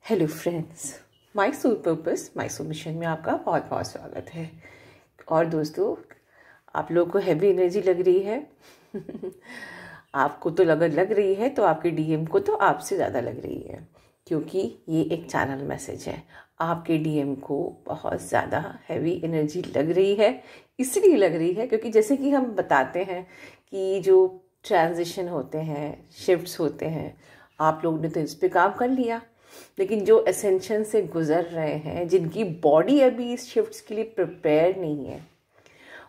Hello friends, my soul purpose my soul mission में आपका बहुत बहुत स्वागत है। और दोस्तों, आप लोगों को हैवी एनर्जी लग रही है आपको तो लग रही है, तो आपके डीएम को तो आपसे ज़्यादा लग रही है, क्योंकि ये एक चैनल मैसेज है। आपके डीएम को बहुत ज़्यादा हैवी एनर्जी लग रही है। इसलिए लग रही है क्योंकि जैसे कि हम बताते हैं कि जो ट्रांजिशन होते हैं, शिफ्ट्स होते हैं, आप लोगों ने तो इस पे काम कर लिया, लेकिन जो एसेंशन से गुजर रहे हैं, जिनकी बॉडी अभी इस शिफ्ट्स के लिए प्रिपेयर नहीं है,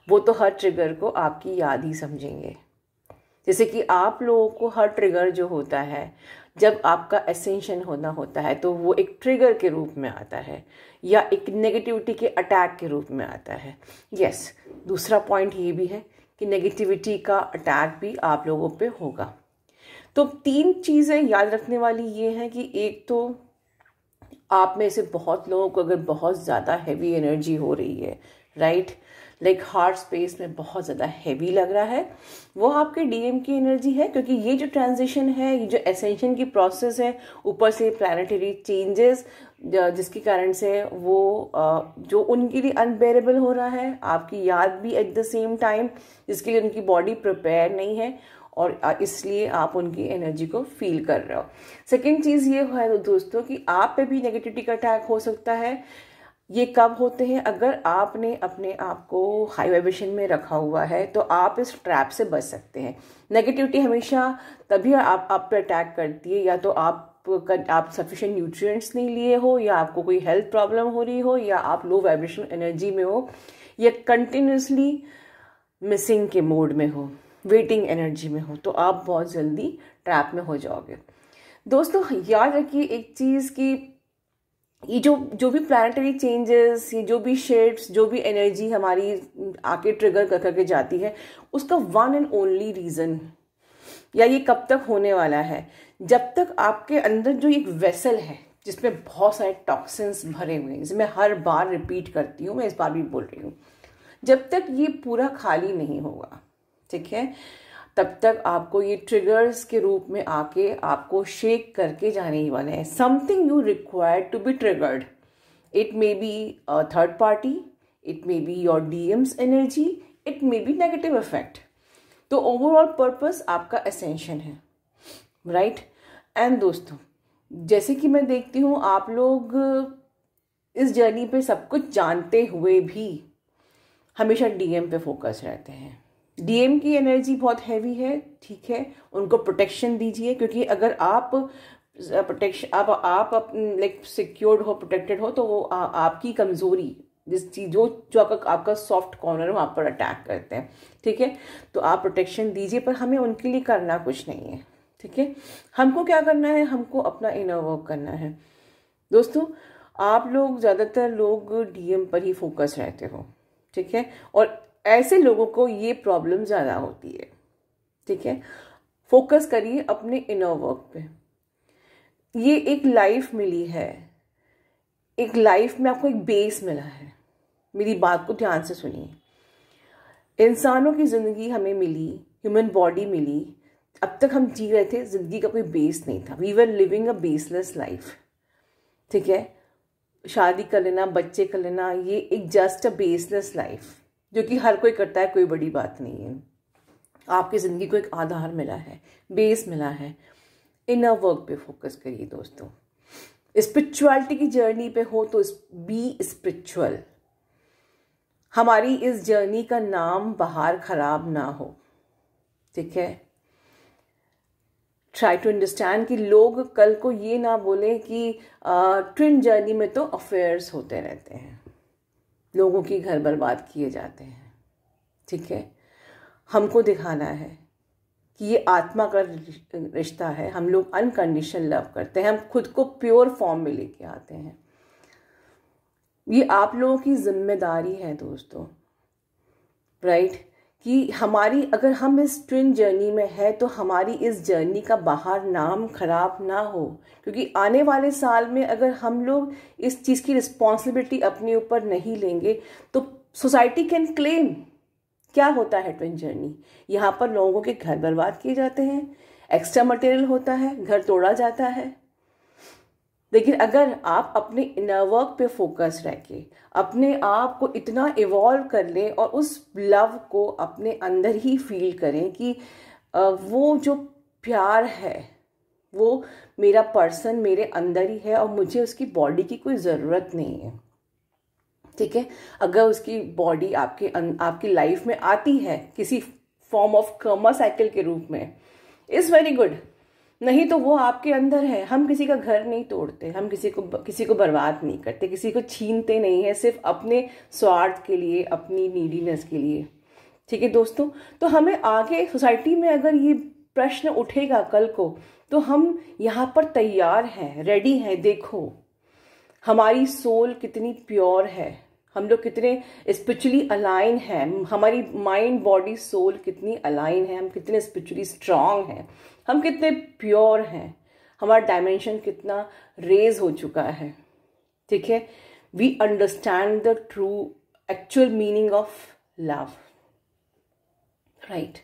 वो तो हर ट्रिगर को आपकी याद ही समझेंगे। जैसे कि आप लोगों को हर ट्रिगर जो होता है, जब आपका एसेंशन होना होता है, तो वो एक ट्रिगर के रूप में आता है या एक नेगेटिविटी के अटैक के रूप में आता है। यस, दूसरा पॉइंट ये भी है कि नेगेटिविटी का अटैक भी आप लोगों पे होगा। तो 3 चीज़ें याद रखने वाली ये हैं कि एक तो आप में से बहुत लोगों को अगर बहुत ज़्यादा हैवी एनर्जी हो रही है, राइट, लाइक हार्ट स्पेस में बहुत ज़्यादा हैवी लग रहा है, वो आपके डीएम की एनर्जी है। क्योंकि ये जो ट्रांजिशन है, ये जो एसेंशन की प्रोसेस है, ऊपर से प्लानिटरी चेंजेस जिसके कारण से वो जो उनके लिए अनबेरेबल हो रहा है, आपकी याद भी एट द सेम टाइम, जिसके लिए उनकी बॉडी प्रिपेयर नहीं है, और इसलिए आप उनकी एनर्जी को फील कर रहे हो। सेकेंड चीज़ ये है दोस्तों कि आप पे भी नेगेटिविटी का अटैक हो सकता है। ये कब होते हैं? अगर आपने अपने आप को हाई वाइब्रेशन में रखा हुआ है, तो आप इस ट्रैप से बच सकते हैं। नेगेटिविटी हमेशा तभी आप पे अटैक करती है, या तो आप सफिशिएंट न्यूट्रिएंट्स नहीं लिए हो, या आपको कोई हेल्थ प्रॉब्लम हो रही हो, या आप लो वाइब्रेशन एनर्जी में हो, या कंटिन्यूसली मिसिंग के मोड में हो, वेटिंग एनर्जी में हो, तो आप बहुत जल्दी ट्रैप में हो जाओगे। दोस्तों, याद रखिए एक चीज़ कि ये जो भी प्लानिटरी चेंजेस, ये जो भी शिफ्ट्स, जो भी एनर्जी हमारी आके ट्रिगर कर करके जाती है, उसका वन एंड ओनली रीज़न, या ये कब तक होने वाला है, जब तक आपके अंदर जो एक वेसल है जिसमें बहुत सारे टॉक्सिन्स भरे हुए हैं, जिसे मैं हर बार रिपीट करती हूँ, मैं इस बार भी बोल रही हूँ, जब तक ये पूरा खाली नहीं होगा, ठीक है, तब तक आपको ये ट्रिगर्स के रूप में आके आपको शेक करके जाने ही वाले हैं। Something you require to be triggered. It may be a third party, it may be your DMs energy, it may be negative effect. तो ओवरऑल पर्पस आपका एसेंशन है, राइट। एंड दोस्तों, जैसे कि मैं देखती हूँ आप लोग इस जर्नी पे सब कुछ जानते हुए भी हमेशा डीएम पे फोकस रहते हैं। डीएम की एनर्जी बहुत हैवी है, ठीक है, उनको प्रोटेक्शन दीजिए, क्योंकि अगर आप प्रोटेक्शन आप लाइक सिक्योर्ड हो, प्रोटेक्टेड हो, तो वो आपकी कमजोरी, जिस चीज जो आपका सॉफ्ट कॉर्नर है, वहाँ पर अटैक करते हैं, ठीक है। तो आप प्रोटेक्शन दीजिए, पर हमें उनके लिए करना कुछ नहीं है, ठीक है। हमको क्या करना है? हमको अपना इनर वर्क करना है। दोस्तों, आप लोग ज़्यादातर लोग डीएम पर ही फोकस रहते हो, ठीक है, और ऐसे लोगों को ये प्रॉब्लम ज़्यादा होती है, ठीक है। फोकस करिए अपने इनर वर्क पे। ये एक लाइफ मिली है, एक लाइफ में आपको एक बेस मिला है। मेरी बात को ध्यान से सुनिए। इंसानों की ज़िंदगी हमें मिली, ह्यूमन बॉडी मिली, अब तक हम जी रहे थे, ज़िंदगी का कोई बेस नहीं था। We were living a baseless life, ठीक है। शादी कर लेना, बच्चे कर लेना, ये एक जस्ट अ बेसलेस लाइफ, जो कि हर कोई करता है, कोई बड़ी बात नहीं है। आपकी ज़िंदगी को एक आधार मिला है, बेस मिला है। इनर वर्क पे फोकस करिए दोस्तों। स्पिरिचुअलिटी की जर्नी पे हो तो बी स्पिरिचुअल। हमारी इस जर्नी का नाम बाहर खराब ना हो, ठीक है। ट्राई टू अंडरस्टैंड कि लोग कल को ये ना बोले कि ट्विन जर्नी में तो अफेयर्स होते रहते हैं, लोगों की घर बर्बाद किए जाते हैं, ठीक है। हमको दिखाना है कि ये आत्मा का रिश्ता है। हम लोग अनकंडीशनल लव करते हैं, हम खुद को प्योर फॉर्म में लेके आते हैं। ये आप लोगों की जिम्मेदारी है दोस्तों, राइट, कि हमारी, अगर हम इस ट्विन जर्नी में है, तो हमारी इस जर्नी का बाहर नाम खराब ना हो। क्योंकि आने वाले साल में अगर हम लोग इस चीज़ की रिस्पॉन्सिबिलिटी अपने ऊपर नहीं लेंगे, तो सोसाइटी कैन क्लेम। क्या होता है ट्विन जर्नी? यहाँ पर लोगों के घर बर्बाद किए जाते हैं, एक्स्ट्रा मटेरियल होता है, घर तोड़ा जाता है, लेकिन अगर आप अपने इनर वर्क पे फोकस रह के अपने आप को इतना इवॉल्व कर लें और उस लव को अपने अंदर ही फील करें कि वो जो प्यार है वो मेरा पर्सन मेरे अंदर ही है और मुझे उसकी बॉडी की कोई ज़रूरत नहीं है, ठीक है। अगर उसकी बॉडी आपकी लाइफ में आती है किसी फॉर्म ऑफ कर्मा साइकिल के रूप में, इज़ वेरी गुड। नहीं तो वो आपके अंदर है। हम किसी का घर नहीं तोड़ते, हम किसी को बर्बाद नहीं करते, किसी को छीनते नहीं है सिर्फ अपने स्वार्थ के लिए, अपनी नीडीनेस के लिए, ठीक है दोस्तों। तो हमें आगे सोसाइटी में अगर ये प्रश्न उठेगा कल को, तो हम यहाँ पर तैयार हैं, रेडी हैं। देखो हमारी सोल कितनी प्योर है, हम लोग कितने स्पिरिचुअली अलाइन हैं, हमारी माइंड बॉडी सोल कितनी अलाइन है, हम कितने स्पिरिचुअली स्ट्रांग हैं, हम कितने प्योर हैं, हमारा डायमेंशन कितना रेज हो चुका है, ठीक है। We understand the true actual meaning of love, right.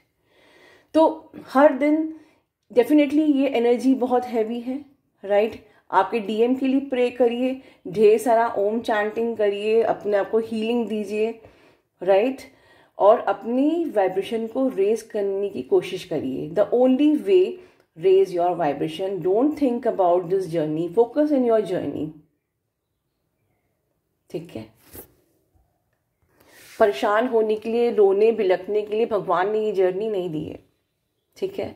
तो हर दिन डेफिनेटली ये एनर्जी बहुत हैवी है, राइट। आपके डीएम के लिए प्रे करिए, ढेर सारा ओम चैंटिंग करिए, अपने आप को हीलिंग दीजिए, राइट। और अपनी वाइब्रेशन को रेज करने की कोशिश करिए। The only way raise your vibration, don't think about this journey, focus in your journey, ठीक है। परेशान होने के लिए, रोने बिलखने के लिए भगवान ने ये जर्नी नहीं दी है, ठीक है।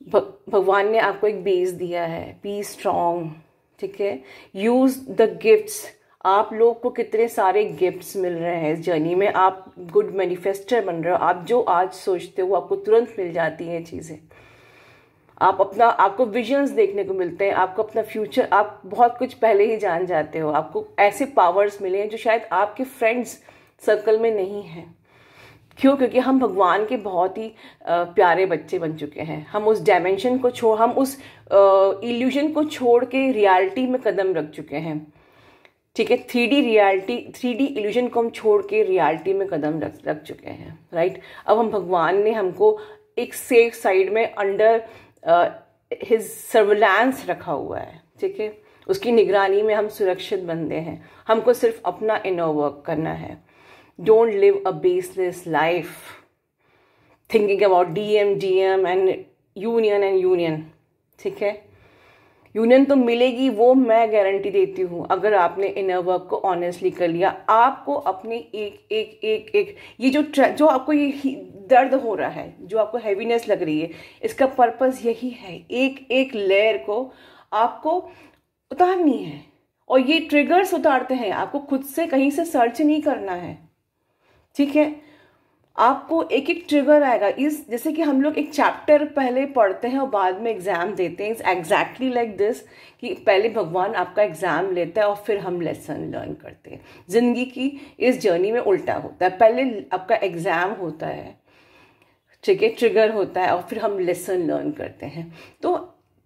भगवान ने आपको एक बेस दिया है, बी स्ट्रॉन्ग, ठीक है। Use the gifts. आप लोग को कितने सारे गिफ्ट्स मिल रहे हैं इस जर्नी में, आप गुड मैनिफेस्टर बन रहे हो। आप जो आज सोचते हो आपको तुरंत मिल जाती हैं चीज़ें। आपको विजन्स देखने को मिलते हैं, आपको अपना फ्यूचर, आप बहुत कुछ पहले ही जान जाते हो। आपको ऐसे पावर्स मिले हैं जो शायद आपके फ्रेंड्स सर्कल में नहीं हैं। क्यों? क्योंकि हम भगवान के बहुत ही प्यारे बच्चे बन चुके हैं। हम उस डायमेंशन को हम उस इल्यूजन को छोड़ के रियलिटी में कदम रख चुके हैं, ठीक है। 3D इल्यूजन को हम छोड़ के रियलिटी में कदम रख चुके हैं, राइट। अब भगवान ने हमको एक सेफ साइड में अंडर हिज सर्विलांस रखा हुआ है, ठीक है। उसकी निगरानी में हम सुरक्षित बंदे हैं। हमको सिर्फ अपना इनर वर्क करना है। Don't live a baseless life thinking about DM and union, ठीक है। यूनियन तो मिलेगी, वो मैं गारंटी देती हूँ, अगर आपने इनर वर्क को ऑनेस्टली कर लिया। आपको अपने एक ये जो आपको ये दर्द हो रहा है, जो आपको हैवीनेस लग रही है, इसका पर्पस यही है, एक लेयर को आपको उतारनी है। और ये ट्रिगर्स उतारते हैं, आपको खुद से कहीं से सर्च नहीं करना है, ठीक है। आपको एक ट्रिगर आएगा। जैसे कि हम लोग एक चैप्टर पहले पढ़ते हैं और बाद में एग्जाम देते हैं, इट्स एग्जैक्टली लाइक दिस, कि पहले भगवान आपका एग्जाम लेता है और फिर हम लेसन लर्न करते हैं। जिंदगी की इस जर्नी में उल्टा होता है, पहले आपका एग्जाम होता है, ठीक है, ट्रिगर होता है, और फिर हम लेसन लर्न करते हैं। तो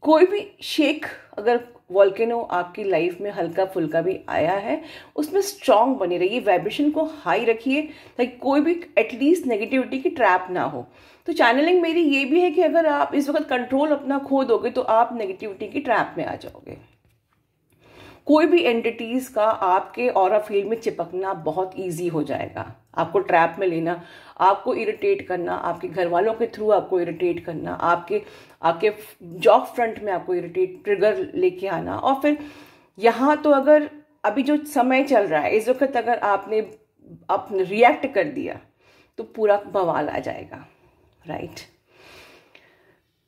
कोई भी शेक, अगर वॉल्केनो आपकी लाइफ में हल्का फुल्का भी आया है, उसमें स्ट्रांग बनी रहिए, वाइब्रेशन को हाई रखिए, ताकि कोई भी एटलीस्ट नेगेटिविटी की ट्रैप ना हो। तो चैनलिंग मेरी ये भी है कि अगर आप इस वक्त कंट्रोल अपना खो दोगे तो आप नेगेटिविटी की ट्रैप में आ जाओगे। कोई भी एंटिटीज का आपके ऑरा फील्ड में चिपकना बहुत ईजी हो जाएगा। आपको ट्रैप में लेना, आपको इरिटेट करना, आपके घर वालों के थ्रू आपको इरिटेट करना, आपके जॉब फ्रंट में आपको इरिटेट ट्रिगर लेके आना। और फिर यहाँ तो अगर अभी जो समय चल रहा है इस वक्त अगर आपने रिएक्ट कर दिया तो पूरा बवाल आ जाएगा, राइट।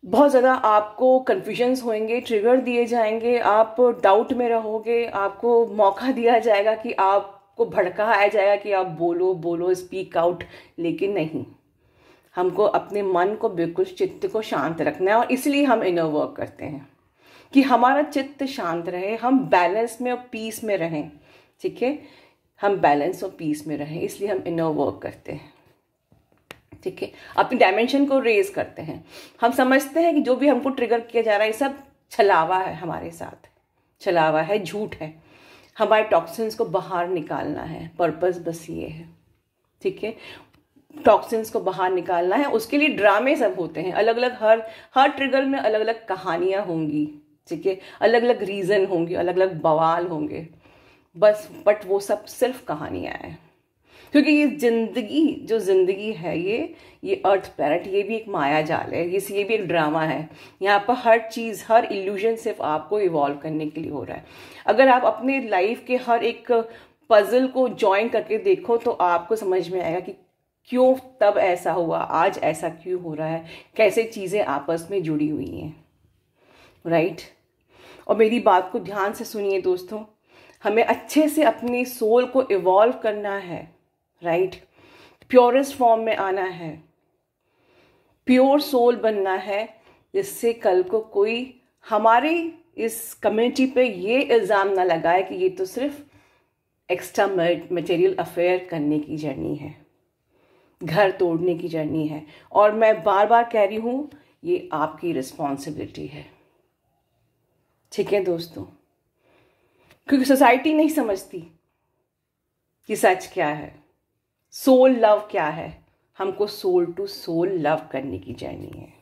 बहुत ज़्यादा आपको कन्फ्यूजन्स होंगे, ट्रिगर दिए जाएंगे, आप डाउट में रहोगे, आपको मौका दिया जाएगा कि आपको भड़काया जाएगा कि आप बोलो स्पीक आउट। लेकिन नहीं, हमको अपने मन को बिल्कुल चित्त को शांत रखना है। और इसलिए हम इनर वर्क करते हैं कि हमारा चित्त शांत रहे, हम बैलेंस में और पीस में रहें, ठीक है। हम बैलेंस और पीस में रहें, इसलिए हम इनर वर्क करते हैं, ठीक है। अपनी डायमेंशन को रेज करते हैं। हम समझते हैं कि जो भी हमको ट्रिगर किया जा रहा है ये सब छलावा है, हमारे साथ छलावा है, झूठ है। हमारे टॉक्सिन्स को बाहर निकालना है, पर्पस बस ये है, ठीक है। टॉक्सिन्स को बाहर निकालना है, उसके लिए ड्रामे सब होते हैं अलग अलग, हर ट्रिगर में अलग अलग कहानियां होंगी, ठीक है, अलग अलग रीज़न होंगे, अलग अलग बवाल होंगे, बस बट वो सब सिर्फ कहानियाँ हैं। क्योंकि ये जो ज़िंदगी है, ये अर्थ प्लैनेट, ये भी एक माया जाल है, ये भी एक ड्रामा है। यहाँ पर हर चीज़, हर इल्यूजन सिर्फ आपको इवॉल्व करने के लिए हो रहा है। अगर आप अपने लाइफ के हर एक पजल को ज्वाइन करके देखो तो आपको समझ में आएगा कि क्यों तब ऐसा हुआ, आज ऐसा क्यों हो रहा है, कैसे चीज़ें आपस में जुड़ी हुई हैं, राइट। और मेरी बात को ध्यान से सुनिए दोस्तों, हमें अच्छे से अपनी सोल को इवॉल्व करना है, राइट। प्योरेस्ट फॉर्म में आना है, प्योर सोल बनना है, जिससे कल को कोई हमारी इस कम्युनिटी पे ये इल्ज़ाम ना लगाए कि ये तो सिर्फ एक्स्ट्रा मटेरियल अफेयर करने की जर्नी है, घर तोड़ने की जर्नी है। और मैं बार बार कह रही हूँ, ये आपकी रिस्पॉन्सिबिलिटी है, ठीक है दोस्तों। क्योंकि सोसाइटी नहीं समझती कि सच क्या है, सोल लव क्या है। हमको सोल टू सोल लव करने की जर्नी है।